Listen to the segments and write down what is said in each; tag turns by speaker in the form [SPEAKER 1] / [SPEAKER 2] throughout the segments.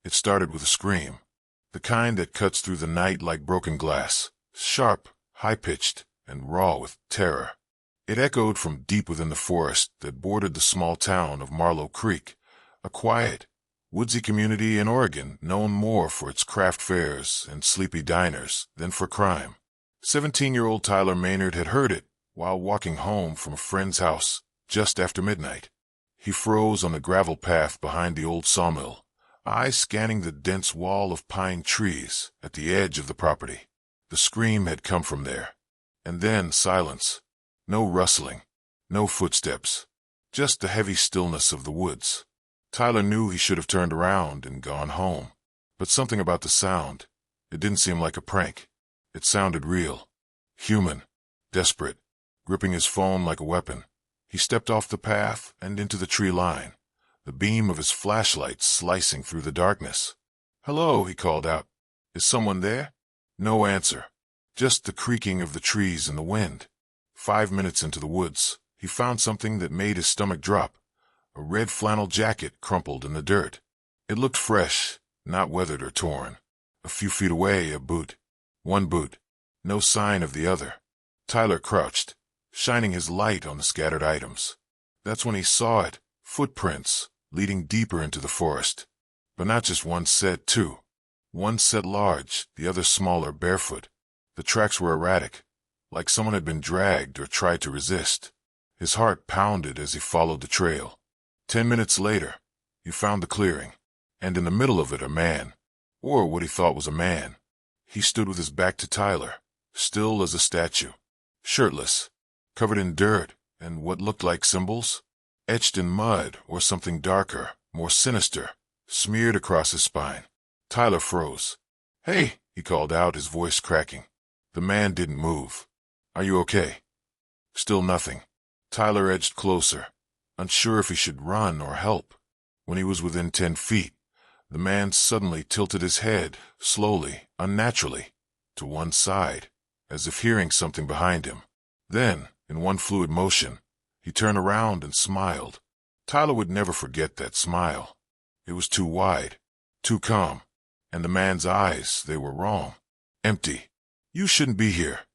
[SPEAKER 1] It started with a scream, the kind that cuts through the night like broken glass, sharp, high-pitched, and raw with terror. It echoed from deep within the forest that bordered the small town of Marlow Creek, a quiet, woodsy community in Oregon known more for its craft fairs and sleepy diners than for crime. 17-year-old Tyler Maynard had heard it while walking home from a friend's house just after midnight. He froze on the gravel path behind the old sawmill, eyes scanning the dense wall of pine trees at the edge of the property. The scream had come from there. And then silence. No rustling, no footsteps, just the heavy stillness of the woods. Tyler knew he should have turned around and gone home. But something about the sound, it didn't seem like a prank. It sounded real, human, desperate. Gripping his phone like a weapon, he stepped off the path and into the tree line, the beam of his flashlight slicing through the darkness. "Hello," he called out. "Is someone there?" No answer, just the creaking of the trees in the wind. 5 minutes into the woods, he found something that made his stomach drop, a red flannel jacket crumpled in the dirt. It looked fresh, not weathered or torn. A few feet away, a boot. One boot. No sign of the other. Tyler crouched, shining his light on the scattered items. That's when he saw it, footprints, leading deeper into the forest. But not just one set, two. One set large, the other smaller, barefoot. The tracks were erratic, like someone had been dragged or tried to resist. His heart pounded as he followed the trail. 10 minutes later, he found the clearing, and in the middle of it a man, or what he thought was a man. He stood with his back to Tyler, still as a statue, shirtless, covered in dirt and what looked like symbols, etched in mud or something darker, more sinister, smeared across his spine. Tyler froze. "Hey," he called out, his voice cracking. The man didn't move. "Are you okay?" Still nothing. Tyler edged closer, unsure if he should run or help. When he was within 10 feet, the man suddenly tilted his head, slowly, unnaturally, to one side, as if hearing something behind him. Then, in one fluid motion, he turned around and smiled. Tyler would never forget that smile. It was too wide, too calm, and the man's eyes, they were wrong. Empty. "You shouldn't be here,"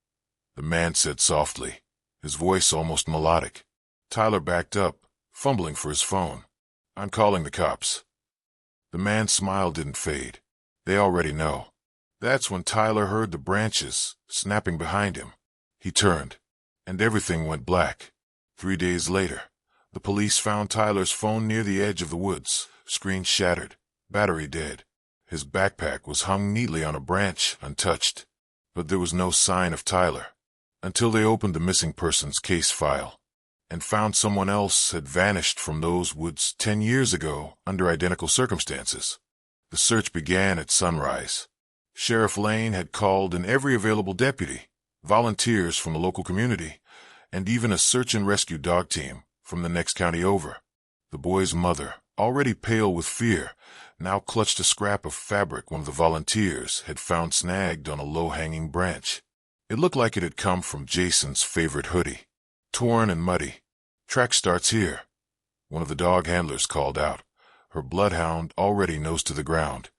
[SPEAKER 1] the man said softly, his voice almost melodic. Tyler backed up, fumbling for his phone. "I'm calling the cops." The man's smile didn't fade. "They already know." That's when Tyler heard the branches snapping behind him. He turned, and everything went black. 3 days later, the police found Tyler's phone near the edge of the woods, screen shattered, battery dead. His backpack was hung neatly on a branch, untouched. But there was no sign of Tyler, until they opened the missing persons case file, and found someone else had vanished from those woods 10 years ago under identical circumstances. The search began at sunrise. Sheriff Lane had called in every available deputy, volunteers from the local community, and even a search and rescue dog team from the next county over. The boy's mother, already pale with fear, now clutched a scrap of fabric one of the volunteers had found snagged on a low-hanging branch. It looked like it had come from Jason's favorite hoodie. "Torn and muddy. Track starts here," one of the dog handlers called out, her bloodhound already nose to the ground,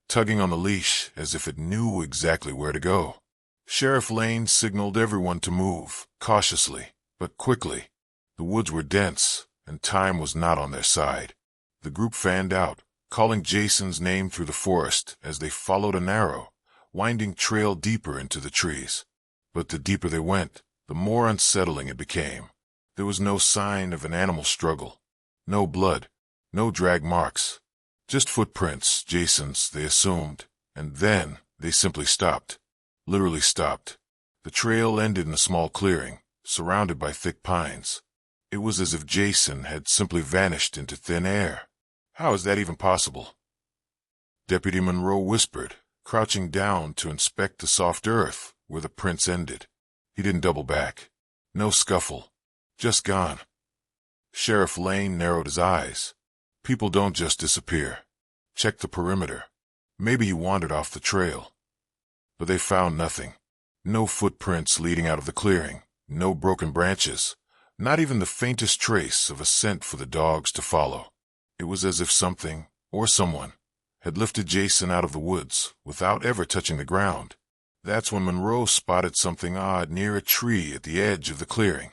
[SPEAKER 1] tugging on the leash as if it knew exactly where to go. Sheriff Lane signaled everyone to move, cautiously, but quickly. The woods were dense, and time was not on their side. The group fanned out, calling Jason's name through the forest as they followed a narrow, winding trail deeper into the trees. But the deeper they went, the more unsettling it became. There was no sign of an animal struggle. No blood, no drag marks. Just footprints, Jason's, they assumed, and then they simply stopped. Literally stopped. The trail ended in a small clearing, surrounded by thick pines. It was as if Jason had simply vanished into thin air. How is that even possible? Deputy Monroe whispered, crouching down to inspect the soft earth where the prints ended. He didn't double back. No scuffle. Just gone. Sheriff Lane narrowed his eyes. People don't just disappear. Check the perimeter. Maybe he wandered off the trail. But they found nothing. No footprints leading out of the clearing. No broken branches. Not even the faintest trace of a scent for the dogs to follow. It was as if something, or someone, had lifted Jason out of the woods without ever touching the ground. That's when Monroe spotted something odd near a tree at the edge of the clearing.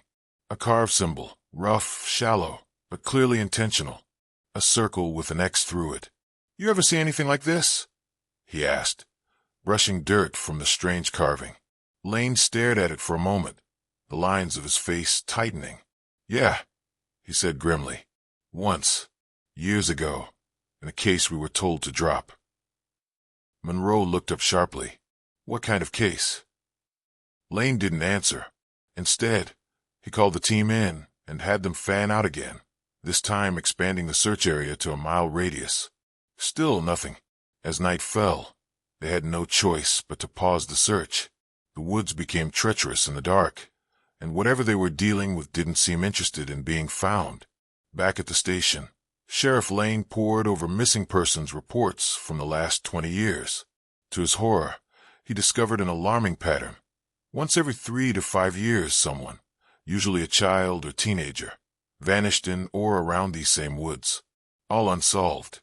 [SPEAKER 1] A carved symbol, rough, shallow, but clearly intentional. A circle with an X through it. "You ever see anything like this?" he asked, brushing dirt from the strange carving. Lane stared at it for a moment, the lines of his face tightening. "Yeah," he said grimly. "Once, years ago, in a case we were told to drop." Monroe looked up sharply. "What kind of case?" Lane didn't answer. Instead, he called the team in and had them fan out again, this time expanding the search area to a mile radius. Still nothing. As night fell, they had no choice but to pause the search. The woods became treacherous in the dark, and whatever they were dealing with didn't seem interested in being found. Back at the station, Sheriff Lane pored over missing persons reports from the last 20 years. To his horror, he discovered an alarming pattern. Once every 3 to 5 years, someone, usually a child or teenager, vanished in or around these same woods. All unsolved.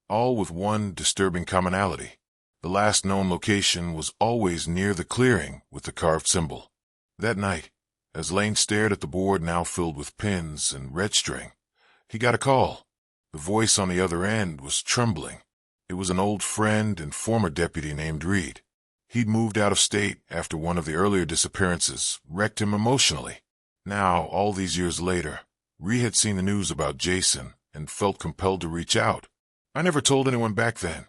[SPEAKER 1] All with one disturbing commonality. The last known location was always near the clearing with the carved symbol. That night, as Lane stared at the board now filled with pins and red string, he got a call. The voice on the other end was trembling. It was an old friend and former deputy named Reed. He'd moved out of state after one of the earlier disappearances wrecked him emotionally. Now, all these years later, Reed had seen the news about Jason and felt compelled to reach out. "I never told anyone back then,"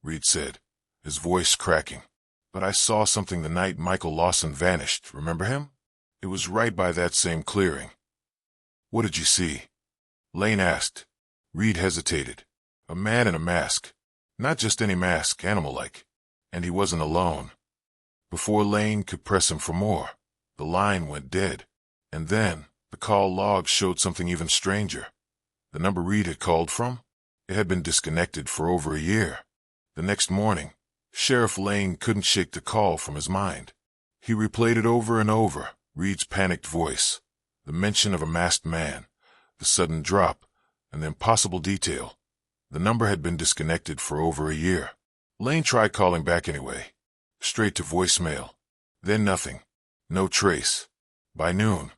[SPEAKER 1] Reed said, his voice cracking. "But I saw something the night Michael Lawson vanished. Remember him? It was right by that same clearing." "What did you see?" Lane asked. Reed hesitated. "A man in a mask. Not just any mask, animal-like. And he wasn't alone." Before Lane could press him for more, the line went dead. And then, the call log showed something even stranger. The number Reed had called from? It had been disconnected for over a year. The next morning, Sheriff Lane couldn't shake the call from his mind. He replayed it over and over, Reed's panicked voice, the mention of a masked man, the sudden drop, and the impossible detail. The number had been disconnected for over a year. Lane tried calling back anyway. Straight to voicemail. Then nothing. No trace. By noon,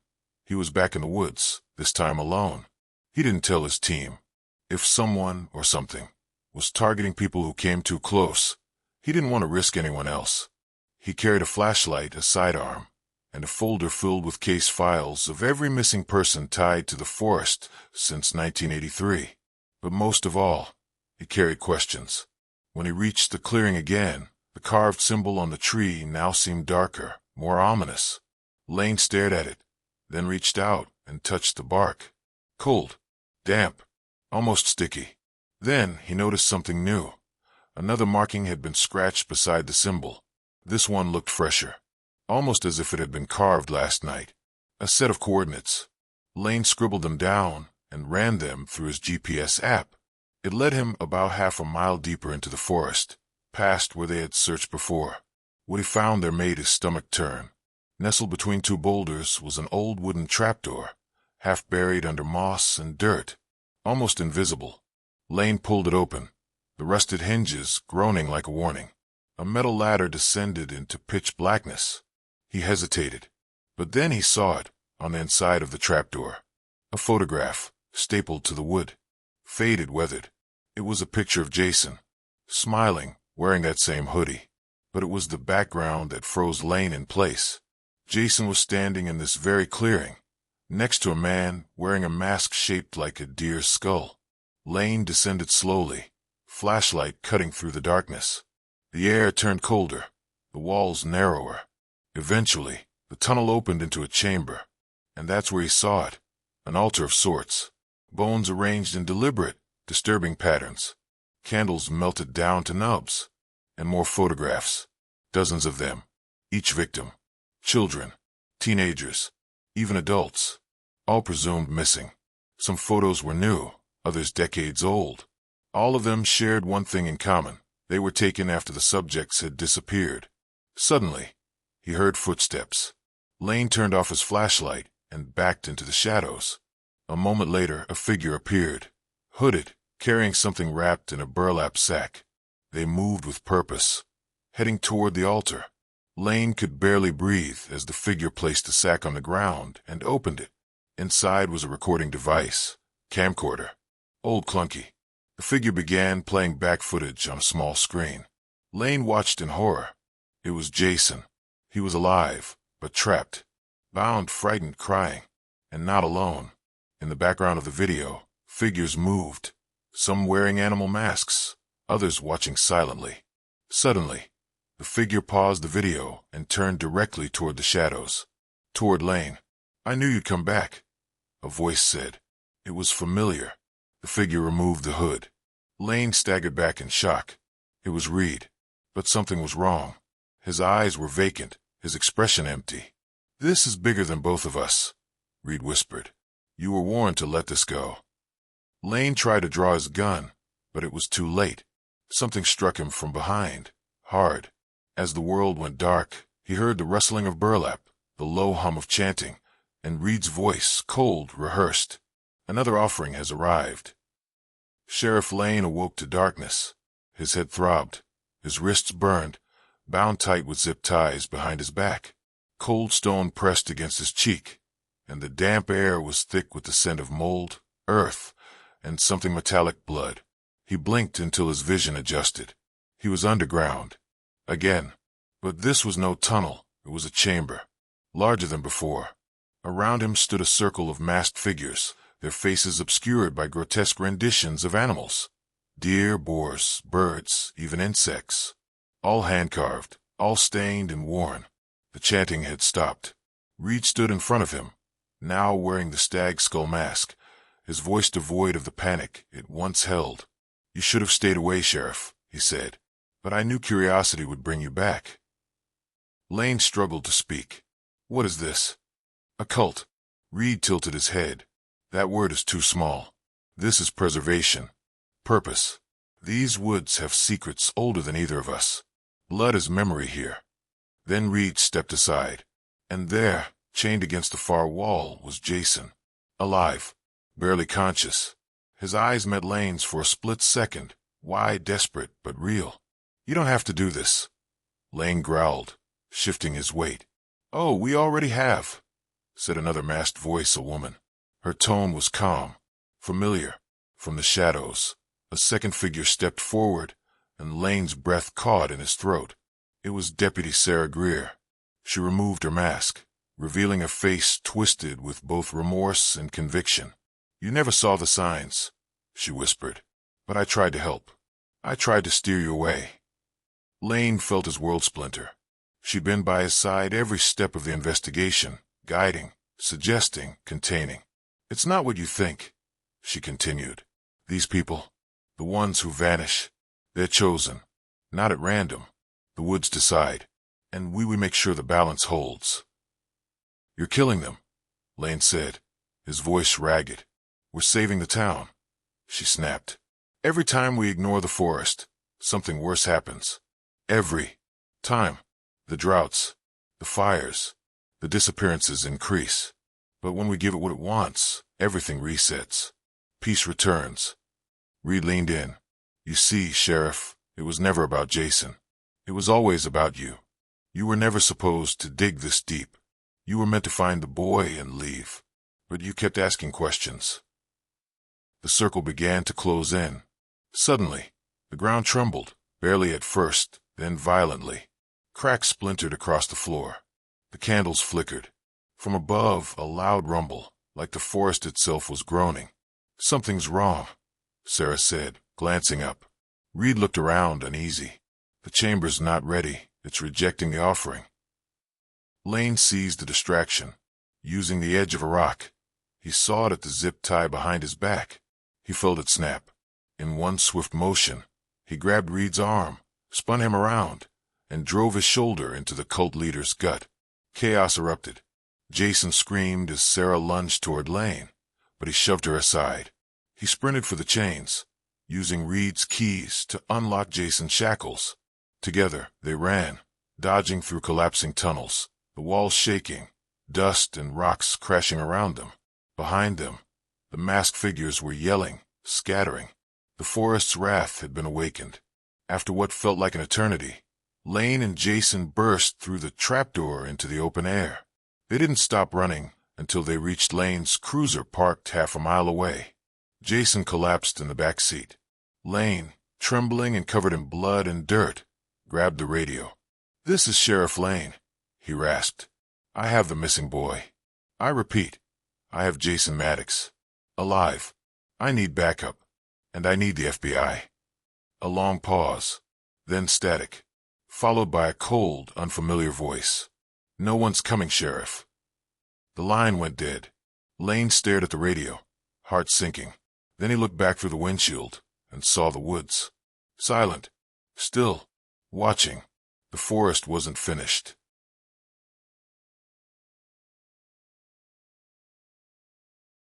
[SPEAKER 1] he was back in the woods, this time alone. He didn't tell his team. If someone, or something, was targeting people who came too close, he didn't want to risk anyone else. He carried a flashlight, a sidearm, and a folder filled with case files of every missing person tied to the forest since 1983. But most of all, he carried questions. When he reached the clearing again, the carved symbol on the tree now seemed darker, more ominous. Lane stared at it, then reached out and touched the bark. Cold, damp, almost sticky. Then he noticed something new. Another marking had been scratched beside the symbol. This one looked fresher, almost as if it had been carved last night. A set of coordinates. Lane scribbled them down and ran them through his GPS app. It led him about half a mile deeper into the forest, past where they had searched before. What he found there made his stomach turn. Nestled between two boulders was an old wooden trapdoor, half buried under moss and dirt, almost invisible. Lane pulled it open, the rusted hinges groaning like a warning. A metal ladder descended into pitch blackness. He hesitated, but then he saw it on the inside of the trapdoor. A photograph, stapled to the wood. Faded, weathered. It was a picture of Jason, smiling, wearing that same hoodie. But it was the background that froze Lane in place. Jason was standing in this very clearing, next to a man wearing a mask shaped like a deer's skull. Lane descended slowly, flashlight cutting through the darkness. The air turned colder, the walls narrower. Eventually, the tunnel opened into a chamber, and that's where he saw it, an altar of sorts. Bones arranged in deliberate, disturbing patterns. Candles melted down to nubs. And more photographs. Dozens of them. Each victim. Children. Teenagers. Even adults. All presumed missing. Some photos were new, others decades old. All of them shared one thing in common. They were taken after the subjects had disappeared. Suddenly, he heard footsteps. Lane turned off his flashlight and backed into the shadows. A moment later, a figure appeared, hooded, carrying something wrapped in a burlap sack. They moved with purpose, heading toward the altar. Lane could barely breathe as the figure placed the sack on the ground and opened it. Inside was a recording device, camcorder, old clunky. The figure began playing back footage on a small screen. Lane watched in horror. It was Jason. He was alive, but trapped, bound, frightened, crying, and not alone. In the background of the video, figures moved, some wearing animal masks, others watching silently. Suddenly, the figure paused the video and turned directly toward the shadows, toward Lane. "I knew you'd come back," a voice said. It was familiar. The figure removed the hood. Lane staggered back in shock. It was Reed. But something was wrong. His eyes were vacant, his expression empty. "This is bigger than both of us," Reed whispered. "You were warned to let this go." Lane tried to draw his gun, but it was too late. Something struck him from behind, hard. As the world went dark, he heard the rustling of burlap, the low hum of chanting, and Reed's voice, cold, rehearsed. "Another offering has arrived." Sheriff Lane awoke to darkness. His head throbbed, his wrists burned, bound tight with zip ties behind his back. Cold stone pressed against his cheek, and the damp air was thick with the scent of mold, earth, and something metallic, blood. He blinked until his vision adjusted. He was underground. Again. But this was no tunnel. It was a chamber, larger than before. Around him stood a circle of masked figures, their faces obscured by grotesque renditions of animals. Deer, boars, birds, even insects. All hand-carved, all stained and worn. The chanting had stopped. Reed stood in front of him, now wearing the stag skull mask, his voice devoid of the panic it once held. "You should have stayed away, Sheriff," he said. "But I knew curiosity would bring you back." Lane struggled to speak. "What is this?" "A cult." Reed tilted his head. "That word is too small. This is preservation. Purpose. These woods have secrets older than either of us. Blood is memory here." Then Reed stepped aside. And there, chained against the far wall, was Jason. Alive. Barely conscious. His eyes met Lane's for a split second, wide, desperate, but real. "You don't have to do this," Lane growled, shifting his weight. "Oh, we already have," said another masked voice, a woman. Her tone was calm, familiar. From the shadows, a second figure stepped forward, and Lane's breath caught in his throat. It was Deputy Sarah Greer. She removed her mask, revealing a face twisted with both remorse and conviction. "You never saw the signs," she whispered. "But I tried to help. I tried to steer you away." Lane felt his world splinter. She'd been by his side every step of the investigation, guiding, suggesting, containing. "It's not what you think," she continued. "These people, the ones who vanish, they're chosen, not at random. The woods decide, and we make sure the balance holds." "You're killing them," Lane said, his voice ragged. "We're saving the town," she snapped. "Every time we ignore the forest, something worse happens. Every time. The droughts, the fires, the disappearances increase. But when we give it what it wants, everything resets. Peace returns." Reed leaned in. "You see, Sheriff, it was never about Jason. It was always about you. You were never supposed to dig this deep. You were meant to find the boy and leave. But you kept asking questions." The circle began to close in. Suddenly, the ground trembled, barely at first, then violently. Cracks splintered across the floor. The candles flickered. From above, a loud rumble, like the forest itself was groaning. "Something's wrong," Sarah said, glancing up. Reed looked around, uneasy. "The chamber's not ready. It's rejecting the offering." Lane seized the distraction. Using the edge of a rock, he sawed at the zip tie behind his back. He felt it snap. In one swift motion, he grabbed Reed's arm, spun him around, and drove his shoulder into the cult leader's gut. Chaos erupted. Jason screamed as Sarah lunged toward Lane, but he shoved her aside. He sprinted for the chains, using Reed's keys to unlock Jason's shackles. Together, they ran, dodging through collapsing tunnels, the walls shaking, dust and rocks crashing around them. Behind them, the masked figures were yelling, scattering. The forest's wrath had been awakened. After what felt like an eternity, Lane and Jason burst through the trapdoor into the open air. They didn't stop running until they reached Lane's cruiser parked half a mile away. Jason collapsed in the back seat. Lane, trembling and covered in blood and dirt, grabbed the radio. "This is Sheriff Lane," he rasped. "I have the missing boy. I repeat, I have Jason Maddox. Alive. I need backup. And I need the FBI." A long pause, then static, followed by a cold, unfamiliar voice. "No one's coming, Sheriff." The line went dead. Lane stared at the radio, heart sinking. Then he looked back through the windshield and saw the woods. Silent. Still. Watching. The forest wasn't finished.